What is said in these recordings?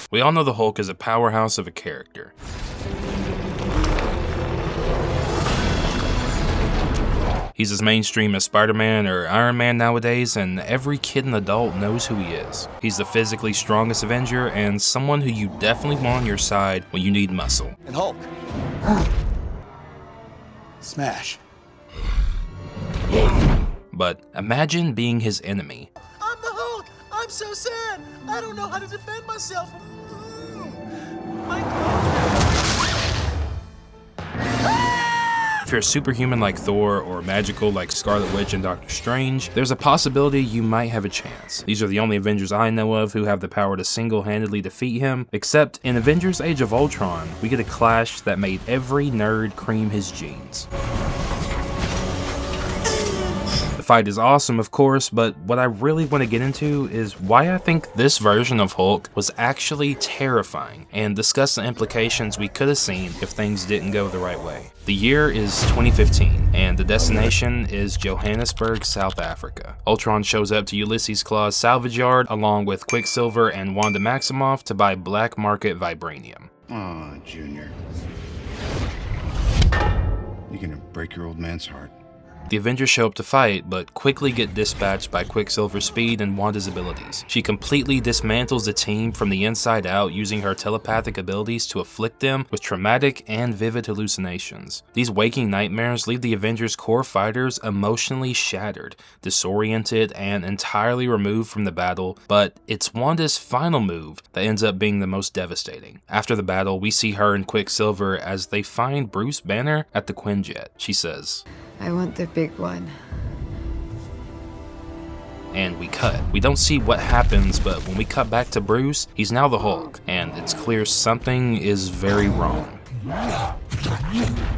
We all know the Hulk is a powerhouse of a character. He's as mainstream as Spider-Man or Iron Man nowadays, and every kid and adult knows who he is. He's the physically strongest Avenger and someone who you definitely want on your side when you need muscle. And Hulk. Smash. But imagine being his enemy. I'm the Hulk! I'm so sad! I don't know how to defend myself! My If you're a superhuman like Thor or magical like Scarlet Witch and Doctor Strange, there's a possibility you might have a chance. These are the only Avengers I know of who have the power to single-handedly defeat him, except in Avengers Age of Ultron, we get a clash that made every nerd cream his jeans. The fight is awesome, of course, but what I really want to get into is why I think this version of Hulk was actually terrifying, and discuss the implications we could have seen if things didn't go the right way. The year is 2015, and the destination is Johannesburg, South Africa. Ultron shows up to Ulysses Claw's salvage yard along with Quicksilver and Wanda Maximoff to buy black market vibranium. Aw, Junior. You're gonna break your old man's heart. The Avengers show up to fight, but quickly get dispatched by Quicksilver's speed and Wanda's abilities. She completely dismantles the team from the inside out using her telepathic abilities to afflict them with traumatic and vivid hallucinations. These waking nightmares leave the Avengers' core fighters emotionally shattered, disoriented, and entirely removed from the battle, but it's Wanda's final move that ends up being the most devastating. After the battle, we see her and Quicksilver as they find Bruce Banner at the Quinjet. She says, I want the big one. And we cut. We don't see what happens, but when we cut back to Bruce, he's now the Hulk, and it's clear something is very wrong.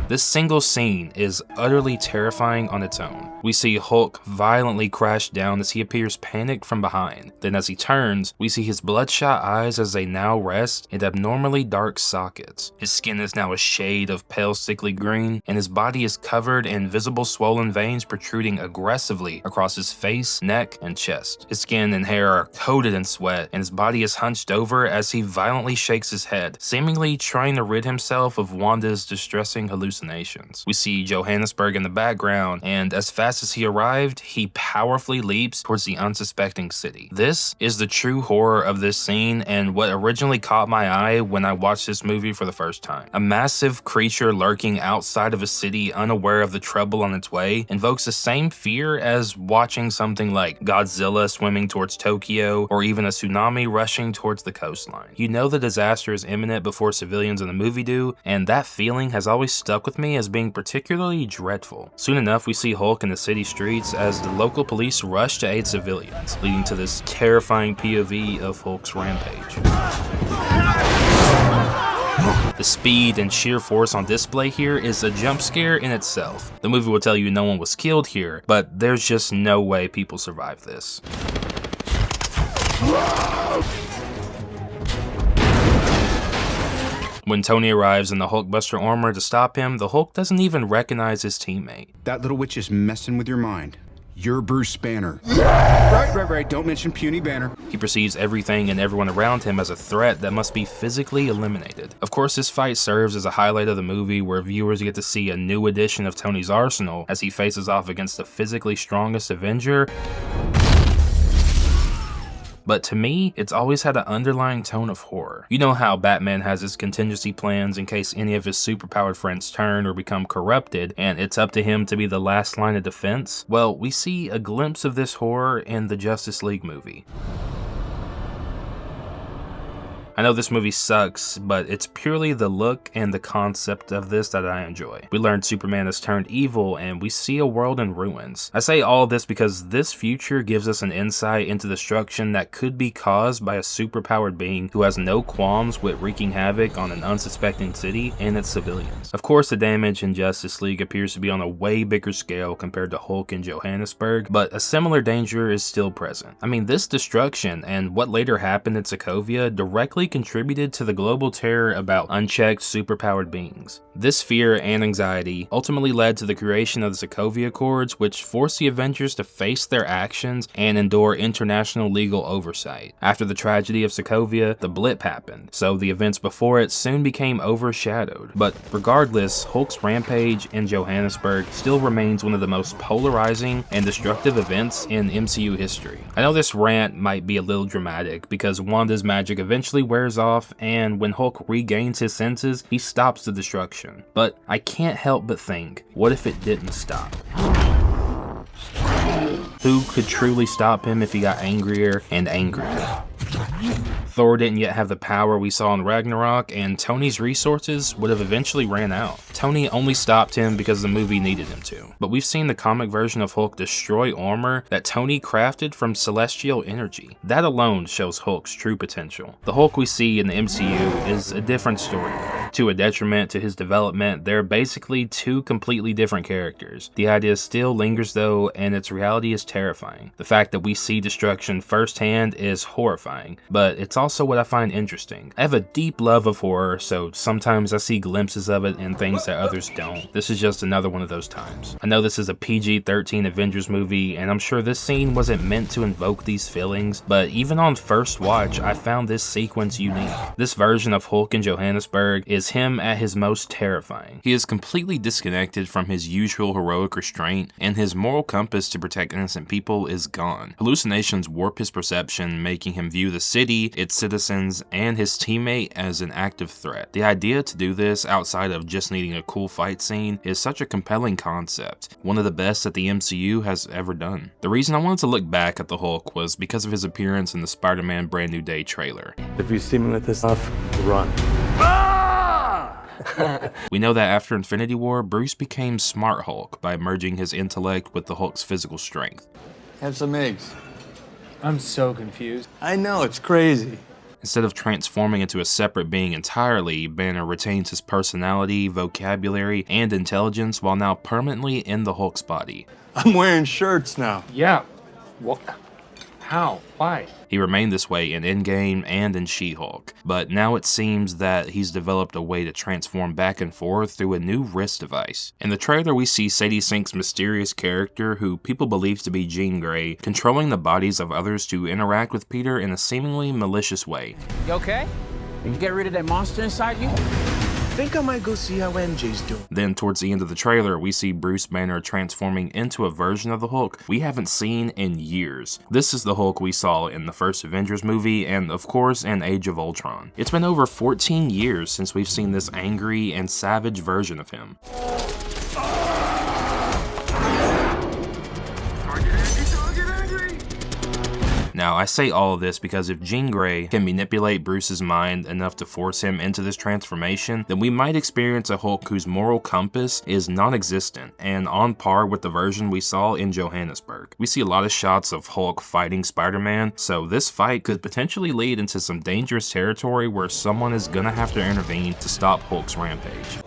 This single scene is utterly terrifying on its own. We see Hulk violently crash down as he appears panicked from behind. Then as he turns, we see his bloodshot eyes as they now rest in abnormally dark sockets. His skin is now a shade of pale sickly green, and his body is covered in visible swollen veins protruding aggressively across his face, neck, and chest. His skin and hair are coated in sweat, and his body is hunched over as he violently shakes his head, seemingly trying to rid himself of Wanda's distressing hallucinations. We see Johannesburg in the background, and as fast as he arrived, he powerfully leaps towards the unsuspecting city. This is the true horror of this scene and what originally caught my eye when I watched this movie for the first time. A massive creature lurking outside of a city unaware of the trouble on its way invokes the same fear as watching something like Godzilla swimming towards Tokyo or even a tsunami rushing towards the coastline. You know the disaster is imminent before civilians in the movie do, and that feeling has always stuck with me as being particularly dreadful. Soon enough, we see Hulk in the city streets as the local police rush to aid civilians, leading to this terrifying POV of Hulk's rampage. The speed and sheer force on display here is a jump scare in itself. The movie will tell you no one was killed here, but there's just no way people survive this. When Tony arrives in the Hulkbuster armor to stop him, the Hulk doesn't even recognize his teammate. That little witch is messing with your mind. You're Bruce Banner. Right. Don't mention puny Banner. He perceives everything and everyone around him as a threat that must be physically eliminated. Of course, this fight serves as a highlight of the movie where viewers get to see a new edition of Tony's arsenal as he faces off against the physically strongest Avenger. But to me, it's always had an underlying tone of horror. You know how Batman has his contingency plans in case any of his superpowered friends turn or become corrupted, and it's up to him to be the last line of defense? Well, we see a glimpse of this horror in the Justice League movie. I know this movie sucks, but it's purely the look and the concept of this that I enjoy. We learn Superman has turned evil and we see a world in ruins. I say all of this because this future gives us an insight into destruction that could be caused by a superpowered being who has no qualms with wreaking havoc on an unsuspecting city and its civilians. Of course, the damage in Justice League appears to be on a way bigger scale compared to Hulk in Johannesburg, but a similar danger is still present. I mean, this destruction and what later happened in Sokovia directly contributed to the global terror about unchecked superpowered beings. This fear and anxiety ultimately led to the creation of the Sokovia Accords, which forced the Avengers to face their actions and endure international legal oversight. After the tragedy of Sokovia, the blip happened, so the events before it soon became overshadowed. But regardless, Hulk's rampage in Johannesburg still remains one of the most polarizing and destructive events in MCU history. I know this rant might be a little dramatic because Wanda's magic eventually wears off, and when Hulk regains his senses, he stops the destruction. But I can't help but think, what if it didn't stop? Who could truly stop him if he got angrier and angrier? Thor didn't yet have the power we saw in Ragnarok, and Tony's resources would have eventually ran out. Tony only stopped him because the movie needed him to. But we've seen the comic version of Hulk destroy armor that Tony crafted from celestial energy. That alone shows Hulk's true potential. The Hulk we see in the MCU is a different story. To a detriment to his development, they're basically two completely different characters. The idea still lingers though, and its reality is terrifying. The fact that we see destruction firsthand is horrifying, but it's also what I find interesting. I have a deep love of horror, so sometimes I see glimpses of it in things that others don't. This is just another one of those times. I know this is a PG-13 Avengers movie, and I'm sure this scene wasn't meant to invoke these feelings, but even on first watch, I found this sequence unique. This version of Hulk in Johannesburg is him at his most terrifying. He is completely disconnected from his usual heroic restraint, and his moral compass to protect innocent people is gone. Hallucinations warp his perception, making him view the city, its citizens, and his teammate as an active threat. The idea to do this outside of just needing a cool fight scene is such a compelling concept, one of the best that the MCU has ever done. The reason I wanted to look back at the Hulk was because of his appearance in the Spider-Man Brand New Day trailer. If you see me with this stuff, run. We know that after Infinity War, Bruce became Smart Hulk by merging his intellect with the Hulk's physical strength. Have some eggs. I'm so confused. I know, it's crazy. Instead of transforming into a separate being entirely, Banner retains his personality, vocabulary, and intelligence while now permanently in the Hulk's body. I'm wearing shirts now. Yeah. What? How? Why? He remained this way in Endgame and in She-Hulk, but now it seems that he's developed a way to transform back and forth through a new wrist device. In the trailer, we see Sadie Sink's mysterious character, who people believe to be Jean Grey, controlling the bodies of others to interact with Peter in a seemingly malicious way. You okay? Did you get rid of that monster inside you? I think I might go see how MJ's doing. Then towards the end of the trailer, we see Bruce Banner transforming into a version of the Hulk we haven't seen in years. This is the Hulk we saw in the first Avengers movie and of course in Age of Ultron. It's been over 14 years since we've seen this angry and savage version of him. Now, I say all of this because if Jean Grey can manipulate Bruce's mind enough to force him into this transformation, then we might experience a Hulk whose moral compass is non-existent and on par with the version we saw in Johannesburg. We see a lot of shots of Hulk fighting Spider-Man, so this fight could potentially lead into some dangerous territory where someone is gonna have to intervene to stop Hulk's rampage.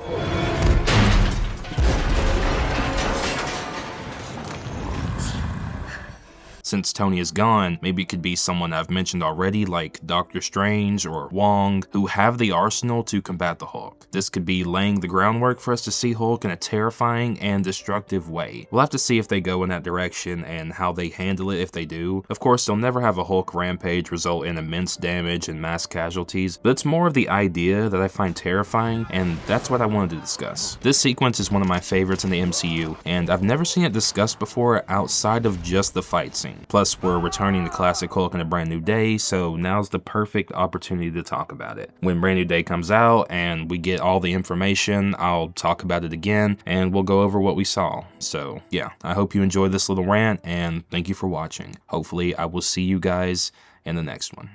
Since Tony is gone, maybe it could be someone I've mentioned already like Doctor Strange or Wong, who have the arsenal to combat the Hulk. This could be laying the groundwork for us to see Hulk in a terrifying and destructive way. We'll have to see if they go in that direction and how they handle it if they do. Of course, they'll never have a Hulk rampage result in immense damage and mass casualties, but it's more of the idea that I find terrifying, and that's what I wanted to discuss. This sequence is one of my favorites in the MCU, and I've never seen it discussed before outside of just the fight scene. Plus, we're returning to classic Hulk in a Brand New Day, so now's the perfect opportunity to talk about it. When Brand New Day comes out and we get all the information, I'll talk about it again, and we'll go over what we saw. So yeah, I hope you enjoyed this little rant, and thank you for watching. Hopefully, I will see you guys in the next one.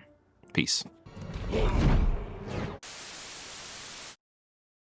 Peace.